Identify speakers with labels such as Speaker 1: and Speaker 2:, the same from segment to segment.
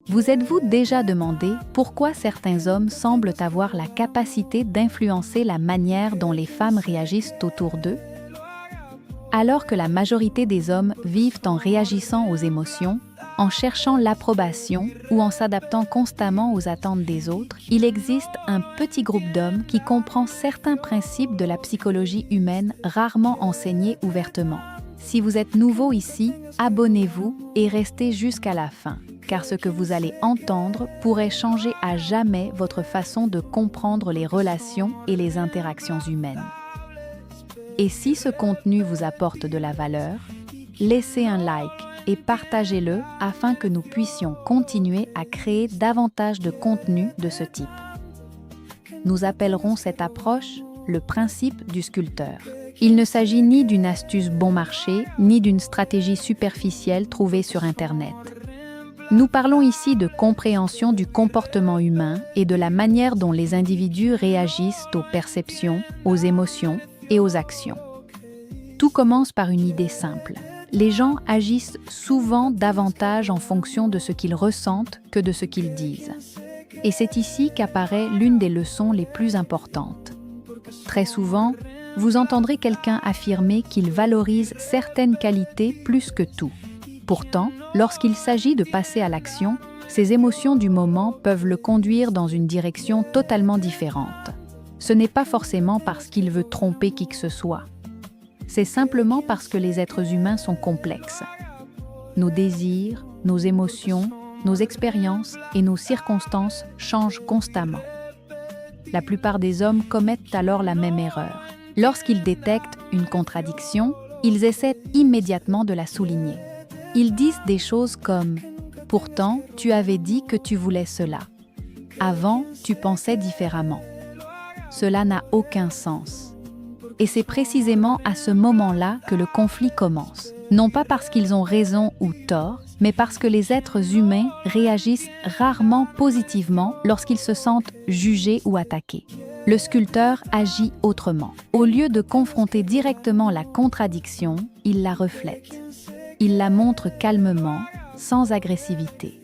Speaker 1: Vous êtes-vous déjà demandé pourquoi certains hommes semblent avoir la capacité d'influencer la manière dont les femmes réagissent autour d'eux? Alors que la majorité des hommes vivent en réagissant aux émotions, en cherchant l'approbation ou en s'adaptant constamment aux attentes des autres, il existe un petit groupe d'hommes qui comprend certains principes de la psychologie humaine rarement enseignés ouvertement. Si vous êtes nouveau ici, abonnez-vous et restez jusqu'à la fin, car ce que vous allez entendre pourrait changer à jamais votre façon de comprendre les relations et les interactions humaines. Et si ce contenu vous apporte de la valeur, laissez un like et partagez-le afin que nous puissions continuer à créer davantage de contenu de ce type. Nous appellerons cette approche le principe du sculpteur. Il ne s'agit ni d'une astuce bon marché, ni d'une stratégie superficielle trouvée sur Internet. Nous parlons ici de compréhension du comportement humain et de la manière dont les individus réagissent aux perceptions, aux émotions et aux actions. Tout commence par une idée simple. Les gens agissent souvent davantage en fonction de ce qu'ils ressentent que de ce qu'ils disent. Et c'est ici qu'apparaît l'une des leçons les plus importantes. Très souvent, vous entendrez quelqu'un affirmer qu'il valorise certaines qualités plus que tout. Pourtant, lorsqu'il s'agit de passer à l'action, ses émotions du moment peuvent le conduire dans une direction totalement différente. Ce n'est pas forcément parce qu'il veut tromper qui que ce soit. C'est simplement parce que les êtres humains sont complexes. Nos désirs, nos émotions, nos expériences et nos circonstances changent constamment. La plupart des hommes commettent alors la même erreur. Lorsqu'ils détectent une contradiction, ils essaient immédiatement de la souligner. Ils disent des choses comme « Pourtant, tu avais dit que tu voulais cela. Avant, tu pensais différemment. » Cela n'a aucun sens. Et c'est précisément à ce moment-là que le conflit commence. Non pas parce qu'ils ont raison ou tort, mais parce que les êtres humains réagissent rarement positivement lorsqu'ils se sentent jugés ou attaqués. Le sculpteur agit autrement. Au lieu de confronter directement la contradiction, il la reflète. Il la montre calmement, sans agressivité.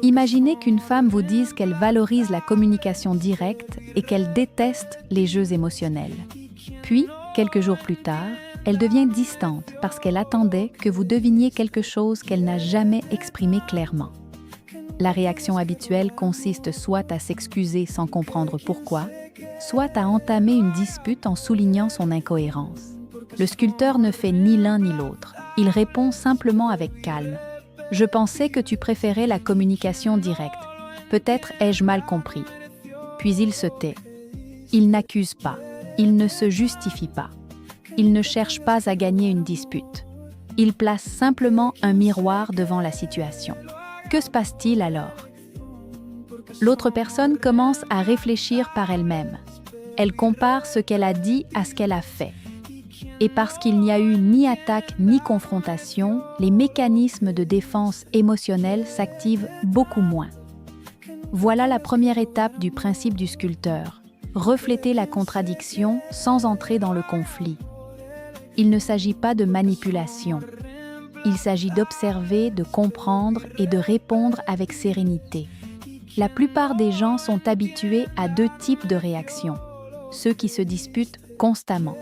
Speaker 1: Imaginez qu'une femme vous dise qu'elle valorise la communication directe et qu'elle déteste les jeux émotionnels. Puis, quelques jours plus tard, elle devient distante parce qu'elle attendait que vous deviniez quelque chose qu'elle n'a jamais exprimé clairement. La réaction habituelle consiste soit à s'excuser sans comprendre pourquoi, soit à entamer une dispute en soulignant son incohérence. Le sculpteur ne fait ni l'un ni l'autre. Il répond simplement avec calme. « Je pensais que tu préférais la communication directe. Peut-être ai-je mal compris. » Puis il se tait. Il n'accuse pas. Il ne se justifie pas. Il ne cherche pas à gagner une dispute. Il place simplement un miroir devant la situation. Que se passe-t-il alors? L'autre personne commence à réfléchir par elle-même. Elle compare ce qu'elle a dit à ce qu'elle a fait. Et parce qu'il n'y a eu ni attaque ni confrontation, les mécanismes de défense émotionnelle s'activent beaucoup moins. Voilà la première étape du principe du sculpteur. Refléter la contradiction sans entrer dans le conflit. Il ne s'agit pas de manipulation. Il s'agit d'observer, de comprendre et de répondre avec sérénité. La plupart des gens sont habitués à deux types de réactions. Ceux qui se disputent constamment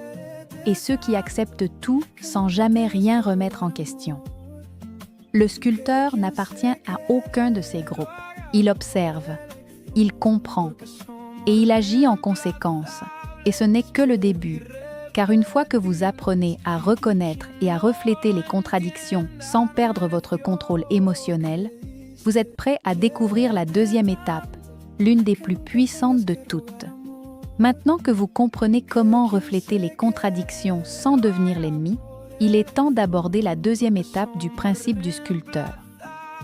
Speaker 1: et ceux qui acceptent tout sans jamais rien remettre en question. Le sculpteur n'appartient à aucun de ces groupes. Il observe, il comprend et il agit en conséquence. Et ce n'est que le début, car une fois que vous apprenez à reconnaître et à refléter les contradictions sans perdre votre contrôle émotionnel, vous êtes prêt à découvrir la deuxième étape, l'une des plus puissantes de toutes. Maintenant que vous comprenez comment refléter les contradictions sans devenir l'ennemi, il est temps d'aborder la deuxième étape du principe du sculpteur.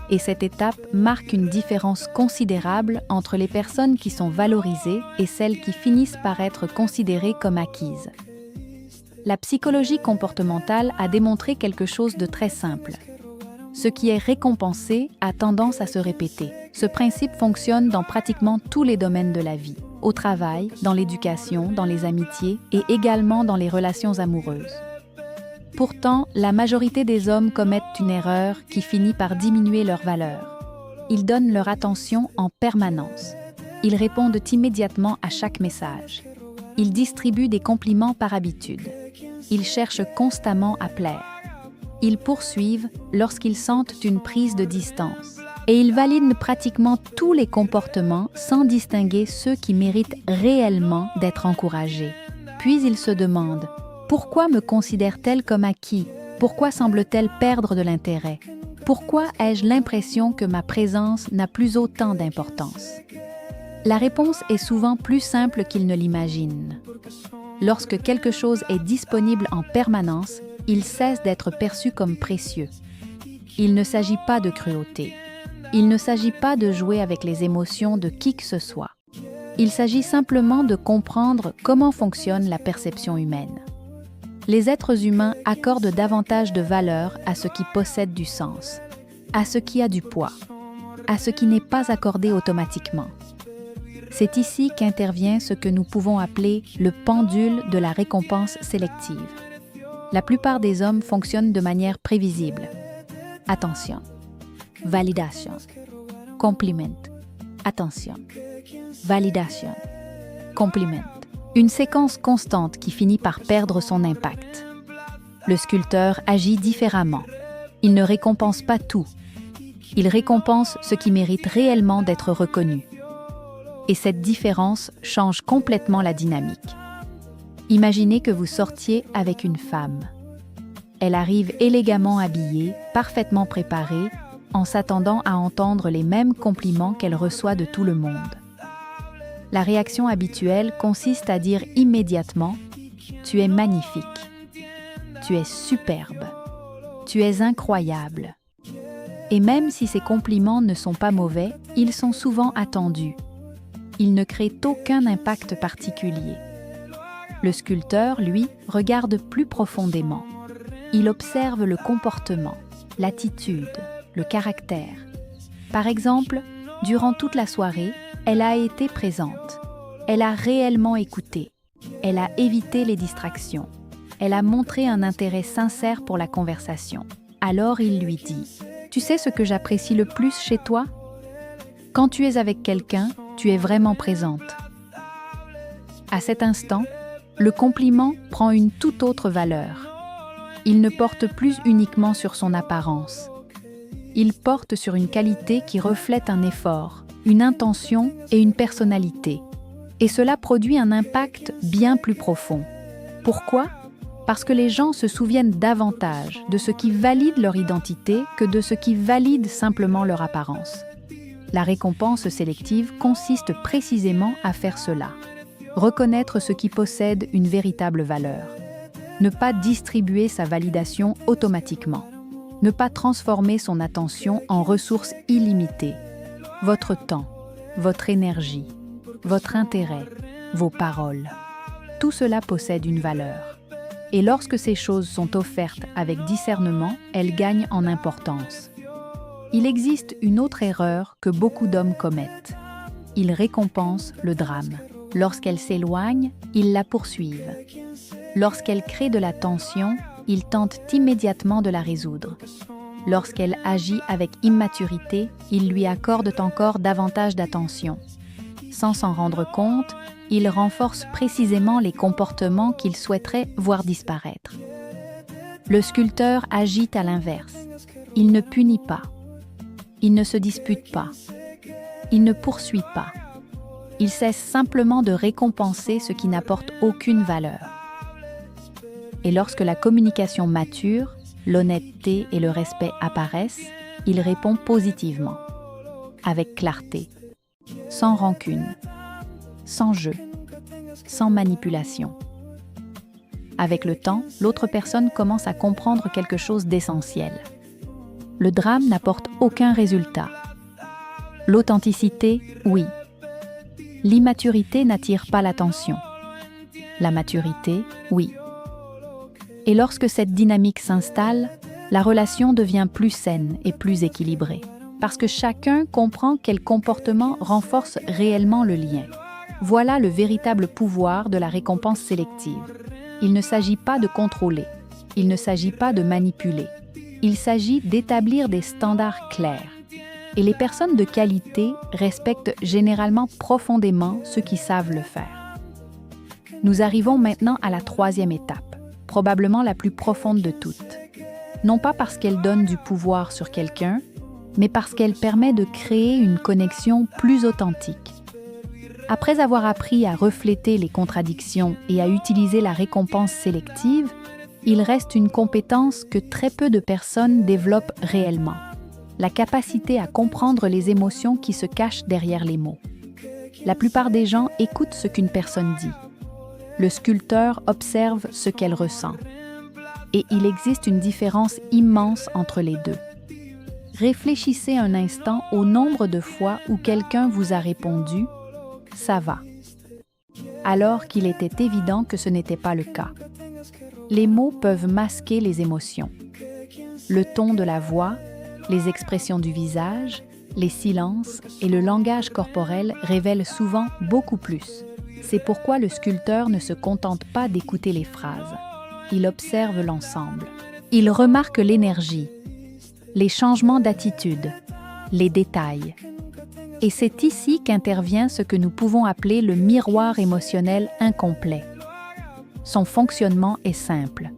Speaker 1: Et cette étape marque une différence considérable entre les personnes qui sont valorisées et celles qui finissent par être considérées comme acquises. La psychologie comportementale a démontré quelque chose de très simple. Ce qui est récompensé a tendance à se répéter. Ce principe fonctionne dans pratiquement tous les domaines de la vie. Au travail, dans l'éducation, dans les amitiés et également dans les relations amoureuses. Pourtant, la majorité des hommes commettent une erreur qui finit par diminuer leur valeur. Ils donnent leur attention en permanence. Ils répondent immédiatement à chaque message. Ils distribuent des compliments par habitude. Ils cherchent constamment à plaire. Ils poursuivent lorsqu'ils sentent une prise de distance. Et ils valident pratiquement tous les comportements sans distinguer ceux qui méritent réellement d'être encouragés. Puis ils se demandent « Pourquoi me considère-t-elle comme acquis ? Pourquoi semble-t-elle perdre de l'intérêt ? Pourquoi ai-je l'impression que ma présence n'a plus autant d'importance ?» La réponse est souvent plus simple qu'ils ne l'imaginent. Lorsque quelque chose est disponible en permanence, il cesse d'être perçu comme précieux. Il ne s'agit pas de cruauté. Il ne s'agit pas de jouer avec les émotions de qui que ce soit. Il s'agit simplement de comprendre comment fonctionne la perception humaine. Les êtres humains accordent davantage de valeur à ce qui possède du sens, à ce qui a du poids, à ce qui n'est pas accordé automatiquement. C'est ici qu'intervient ce que nous pouvons appeler le pendule de la récompense sélective. La plupart des hommes fonctionnent de manière prévisible. Attention. Validation. Compliment. Attention. Validation. Compliment. Une séquence constante qui finit par perdre son impact. Le sculpteur agit différemment. Il ne récompense pas tout. Il récompense ce qui mérite réellement d'être reconnu. Et cette différence change complètement la dynamique. Imaginez que vous sortiez avec une femme. Elle arrive élégamment habillée, parfaitement préparée, en s'attendant à entendre les mêmes compliments qu'elle reçoit de tout le monde. La réaction habituelle consiste à dire immédiatement « Tu es magnifique »,« Tu es superbe »,« Tu es incroyable ». Et même si ces compliments ne sont pas mauvais, ils sont souvent attendus. Ils ne créent aucun impact particulier. Le sculpteur, lui, regarde plus profondément. Il observe le comportement, l'attitude, le caractère. Par exemple, durant toute la soirée, elle a été présente. Elle a réellement écouté. Elle a évité les distractions. Elle a montré un intérêt sincère pour la conversation. Alors il lui dit « Tu sais ce que j'apprécie le plus chez toi ? Quand tu es avec quelqu'un, tu es vraiment présente. » À cet instant, le compliment prend une toute autre valeur. Il ne porte plus uniquement sur son apparence. Il porte sur une qualité qui reflète un effort, une intention et une personnalité. Et cela produit un impact bien plus profond. Pourquoi ? Parce que les gens se souviennent davantage de ce qui valide leur identité que de ce qui valide simplement leur apparence. La récompense sélective consiste précisément à faire cela. Reconnaître ce qui possède une véritable valeur. Ne pas distribuer sa validation automatiquement. Ne pas transformer son attention en ressources illimitées. Votre temps, votre énergie, votre intérêt, vos paroles. Tout cela possède une valeur. Et lorsque ces choses sont offertes avec discernement, elles gagnent en importance. Il existe une autre erreur que beaucoup d'hommes commettent. Ils récompensent le drame. Lorsqu'elle s'éloigne, ils la poursuivent. Lorsqu'elle crée de la tension, ils tentent immédiatement de la résoudre. Lorsqu'elle agit avec immaturité, ils lui accordent encore davantage d'attention. Sans s'en rendre compte, ils renforcent précisément les comportements qu'ils souhaiteraient voir disparaître. Le sculpteur agit à l'inverse. Il ne punit pas. Il ne se dispute pas. Il ne poursuit pas. Il cesse simplement de récompenser ce qui n'apporte aucune valeur. Et lorsque la communication mature, l'honnêteté et le respect apparaissent, il répond positivement, avec clarté, sans rancune, sans jeu, sans manipulation. Avec le temps, l'autre personne commence à comprendre quelque chose d'essentiel. Le drame n'apporte aucun résultat. L'authenticité, oui. L'immaturité n'attire pas l'attention. La maturité, oui. Et lorsque cette dynamique s'installe, la relation devient plus saine et plus équilibrée. Parce que chacun comprend quel comportement renforce réellement le lien. Voilà le véritable pouvoir de la récompense sélective. Il ne s'agit pas de contrôler. Il ne s'agit pas de manipuler. Il s'agit d'établir des standards clairs. Et les personnes de qualité respectent généralement profondément ceux qui savent le faire. Nous arrivons maintenant à la troisième étape, probablement la plus profonde de toutes. Non pas parce qu'elle donne du pouvoir sur quelqu'un, mais parce qu'elle permet de créer une connexion plus authentique. Après avoir appris à refléter les contradictions et à utiliser la récompense sélective, il reste une compétence que très peu de personnes développent réellement: la capacité à comprendre les émotions qui se cachent derrière les mots. La plupart des gens écoutent ce qu'une personne dit. Le sculpteur observe ce qu'elle ressent. Et il existe une différence immense entre les deux. Réfléchissez un instant au nombre de fois où quelqu'un vous a répondu « ça va », alors qu'il était évident que ce n'était pas le cas. Les mots peuvent masquer les émotions. Le ton de la voix, les expressions du visage, les silences et le langage corporel révèlent souvent beaucoup plus. C'est pourquoi le sculpteur ne se contente pas d'écouter les phrases. Il observe l'ensemble. Il remarque l'énergie, les changements d'attitude, les détails. Et c'est ici qu'intervient ce que nous pouvons appeler le miroir émotionnel incomplet. Son fonctionnement est simple.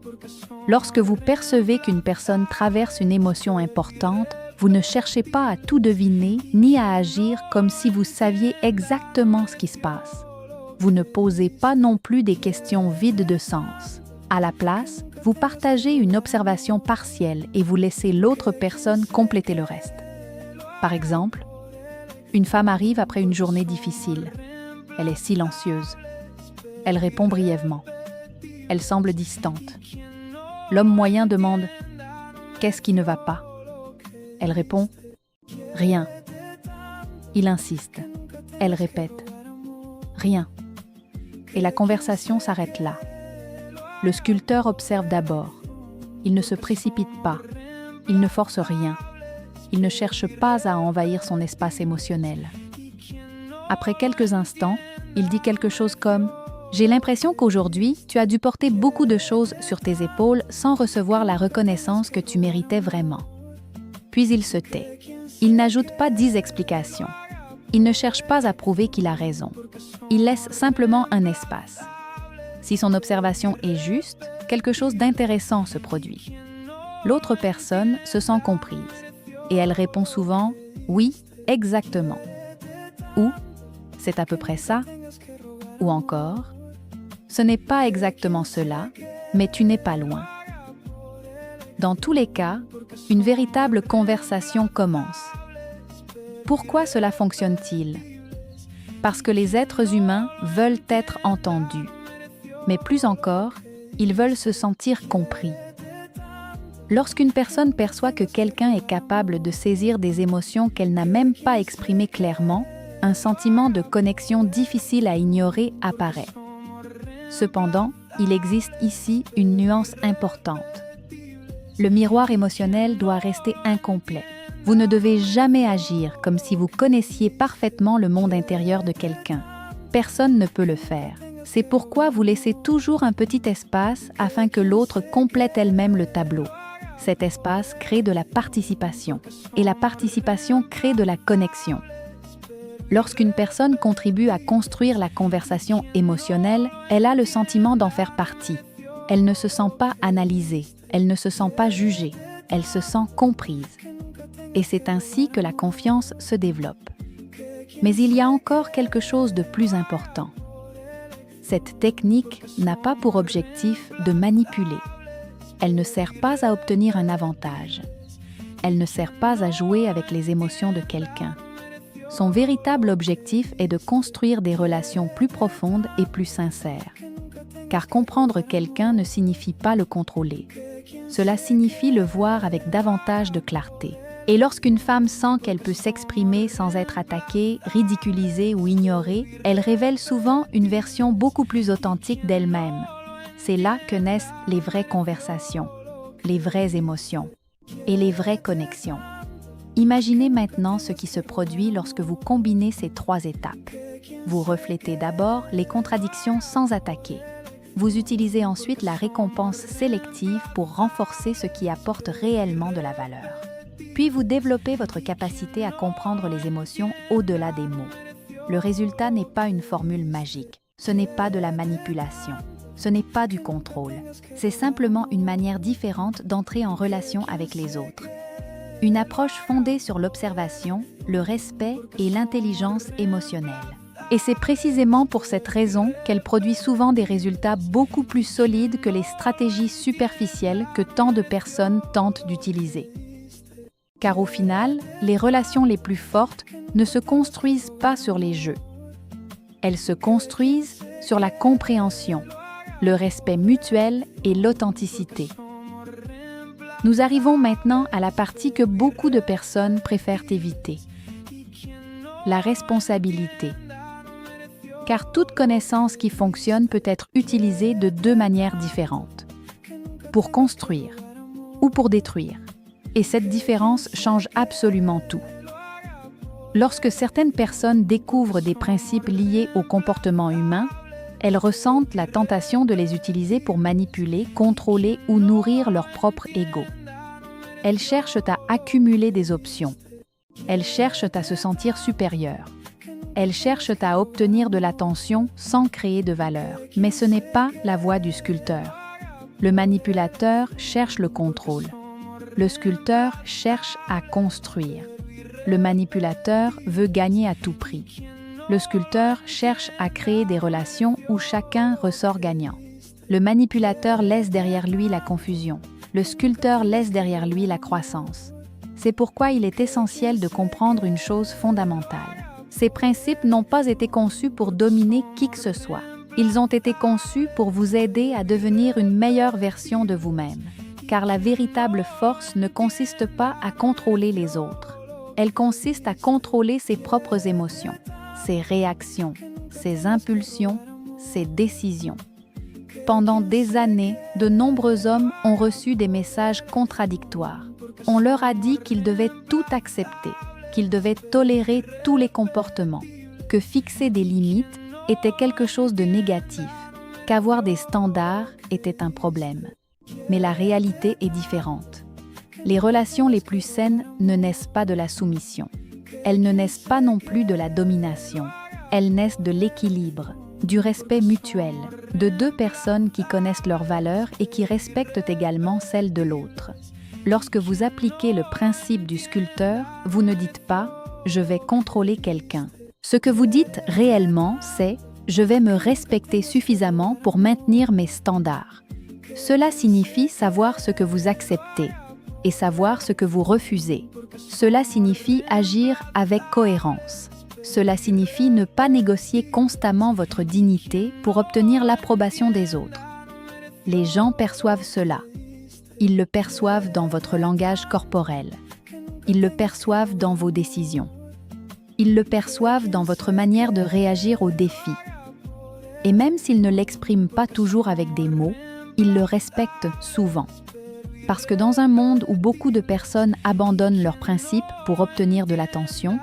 Speaker 1: Lorsque vous percevez qu'une personne traverse une émotion importante, vous ne cherchez pas à tout deviner ni à agir comme si vous saviez exactement ce qui se passe. Vous ne posez pas non plus des questions vides de sens. À la place, vous partagez une observation partielle et vous laissez l'autre personne compléter le reste. Par exemple, une femme arrive après une journée difficile. Elle est silencieuse. Elle répond brièvement. Elle semble distante. L'homme moyen demande « Qu'est-ce qui ne va pas ?» Elle répond « Rien ». Il insiste. Elle répète « Rien ». Et la conversation s'arrête là. Le sculpteur observe d'abord. Il ne se précipite pas. Il ne force rien. Il ne cherche pas à envahir son espace émotionnel. Après quelques instants, il dit quelque chose comme « J'ai l'impression qu'aujourd'hui, tu as dû porter beaucoup de choses sur tes épaules sans recevoir la reconnaissance que tu méritais vraiment. » Puis il se tait. Il n'ajoute pas 10 explications. Il ne cherche pas à prouver qu'il a raison. Il laisse simplement un espace. Si son observation est juste, quelque chose d'intéressant se produit. L'autre personne se sent comprise et elle répond souvent « Oui, exactement » ou « C'est à peu près ça » ou encore « Ce n'est pas exactement cela, mais tu n'es pas loin ». Dans tous les cas, une véritable conversation commence. Pourquoi cela fonctionne-t-il? Parce que les êtres humains veulent être entendus. Mais plus encore, ils veulent se sentir compris. Lorsqu'une personne perçoit que quelqu'un est capable de saisir des émotions qu'elle n'a même pas exprimées clairement, un sentiment de connexion difficile à ignorer apparaît. Cependant, il existe ici une nuance importante. Le miroir émotionnel doit rester incomplet. Vous ne devez jamais agir comme si vous connaissiez parfaitement le monde intérieur de quelqu'un. Personne ne peut le faire. C'est pourquoi vous laissez toujours un petit espace afin que l'autre complète elle-même le tableau. Cet espace crée de la participation, et la participation crée de la connexion. Lorsqu'une personne contribue à construire la conversation émotionnelle, elle a le sentiment d'en faire partie. Elle ne se sent pas analysée, elle ne se sent pas jugée, elle se sent comprise. Et c'est ainsi que la confiance se développe. Mais il y a encore quelque chose de plus important. Cette technique n'a pas pour objectif de manipuler. Elle ne sert pas à obtenir un avantage. Elle ne sert pas à jouer avec les émotions de quelqu'un. Son véritable objectif est de construire des relations plus profondes et plus sincères. Car comprendre quelqu'un ne signifie pas le contrôler. Cela signifie le voir avec davantage de clarté. Et lorsqu'une femme sent qu'elle peut s'exprimer sans être attaquée, ridiculisée ou ignorée, elle révèle souvent une version beaucoup plus authentique d'elle-même. C'est là que naissent les vraies conversations, les vraies émotions et les vraies connexions. Imaginez maintenant ce qui se produit lorsque vous combinez ces 3 étapes. Vous reflétez d'abord les contradictions sans attaquer. Vous utilisez ensuite la récompense sélective pour renforcer ce qui apporte réellement de la valeur. Puis vous développez votre capacité à comprendre les émotions au-delà des mots. Le résultat n'est pas une formule magique, ce n'est pas de la manipulation, ce n'est pas du contrôle, c'est simplement une manière différente d'entrer en relation avec les autres. Une approche fondée sur l'observation, le respect et l'intelligence émotionnelle. Et c'est précisément pour cette raison qu'elle produit souvent des résultats beaucoup plus solides que les stratégies superficielles que tant de personnes tentent d'utiliser. Car au final, les relations les plus fortes ne se construisent pas sur les jeux. Elles se construisent sur la compréhension, le respect mutuel et l'authenticité. Nous arrivons maintenant à la partie que beaucoup de personnes préfèrent éviter. La responsabilité. Car toute connaissance qui fonctionne peut être utilisée de deux manières différentes. Pour construire ou pour détruire. Et cette différence change absolument tout. Lorsque certaines personnes découvrent des principes liés au comportement humain, elles ressentent la tentation de les utiliser pour manipuler, contrôler ou nourrir leur propre ego. Elles cherchent à accumuler des options. Elles cherchent à se sentir supérieures. Elles cherchent à obtenir de l'attention sans créer de valeur. Mais ce n'est pas la voie du sculpteur. Le manipulateur cherche le contrôle. Le sculpteur cherche à construire. Le manipulateur veut gagner à tout prix. Le sculpteur cherche à créer des relations où chacun ressort gagnant. Le manipulateur laisse derrière lui la confusion. Le sculpteur laisse derrière lui la croissance. C'est pourquoi il est essentiel de comprendre une chose fondamentale. Ces principes n'ont pas été conçus pour dominer qui que ce soit. Ils ont été conçus pour vous aider à devenir une meilleure version de vous-même. Car la véritable force ne consiste pas à contrôler les autres. Elle consiste à contrôler ses propres émotions, ses réactions, ses impulsions, ses décisions. Pendant des années, de nombreux hommes ont reçu des messages contradictoires. On leur a dit qu'ils devaient tout accepter, qu'ils devaient tolérer tous les comportements, que fixer des limites était quelque chose de négatif, qu'avoir des standards était un problème. Mais la réalité est différente. Les relations les plus saines ne naissent pas de la soumission. Elles ne naissent pas non plus de la domination. Elles naissent de l'équilibre, du respect mutuel, de deux personnes qui connaissent leurs valeurs et qui respectent également celles de l'autre. Lorsque vous appliquez le principe du sculpteur, vous ne dites pas « je vais contrôler quelqu'un ». Ce que vous dites réellement, c'est « je vais me respecter suffisamment pour maintenir mes standards ». Cela signifie savoir ce que vous acceptez et savoir ce que vous refusez. Cela signifie agir avec cohérence. Cela signifie ne pas négocier constamment votre dignité pour obtenir l'approbation des autres. Les gens perçoivent cela. Ils le perçoivent dans votre langage corporel. Ils le perçoivent dans vos décisions. Ils le perçoivent dans votre manière de réagir aux défis. Et même s'ils ne l'expriment pas toujours avec des mots, ils le respectent souvent. Parce que dans un monde où beaucoup de personnes abandonnent leurs principes pour obtenir de l'attention,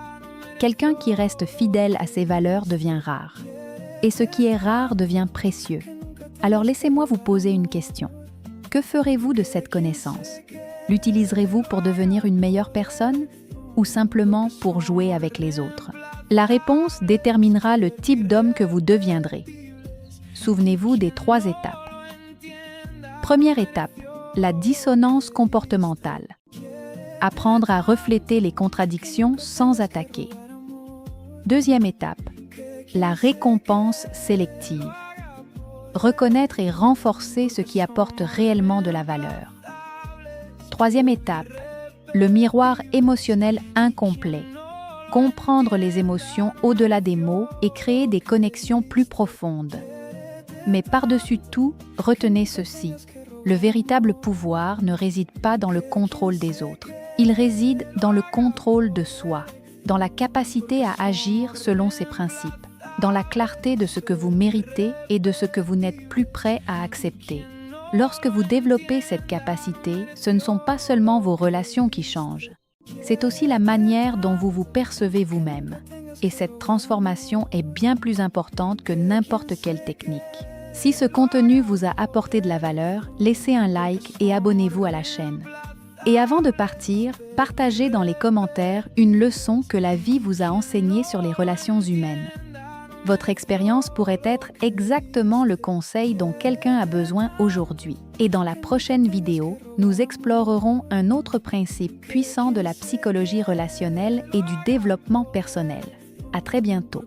Speaker 1: quelqu'un qui reste fidèle à ses valeurs devient rare. Et ce qui est rare devient précieux. Alors laissez-moi vous poser une question. Que ferez-vous de cette connaissance? L'utiliserez-vous pour devenir une meilleure personne ou simplement pour jouer avec les autres? La réponse déterminera le type d'homme que vous deviendrez. Souvenez-vous des 3 étapes. Première étape, la dissonance comportementale. Apprendre à refléter les contradictions sans attaquer. Deuxième étape, la récompense sélective. Reconnaître et renforcer ce qui apporte réellement de la valeur. Troisième étape, le miroir émotionnel incomplet. Comprendre les émotions au-delà des mots et créer des connexions plus profondes. Mais par-dessus tout, retenez ceci. Le véritable pouvoir ne réside pas dans le contrôle des autres. Il réside dans le contrôle de soi, dans la capacité à agir selon ses principes, dans la clarté de ce que vous méritez et de ce que vous n'êtes plus prêt à accepter. Lorsque vous développez cette capacité, ce ne sont pas seulement vos relations qui changent. C'est aussi la manière dont vous vous percevez vous-même. Et cette transformation est bien plus importante que n'importe quelle technique. Si ce contenu vous a apporté de la valeur, laissez un like et abonnez-vous à la chaîne. Et avant de partir, partagez dans les commentaires une leçon que la vie vous a enseignée sur les relations humaines. Votre expérience pourrait être exactement le conseil dont quelqu'un a besoin aujourd'hui. Et dans la prochaine vidéo, nous explorerons un autre principe puissant de la psychologie relationnelle et du développement personnel. À très bientôt.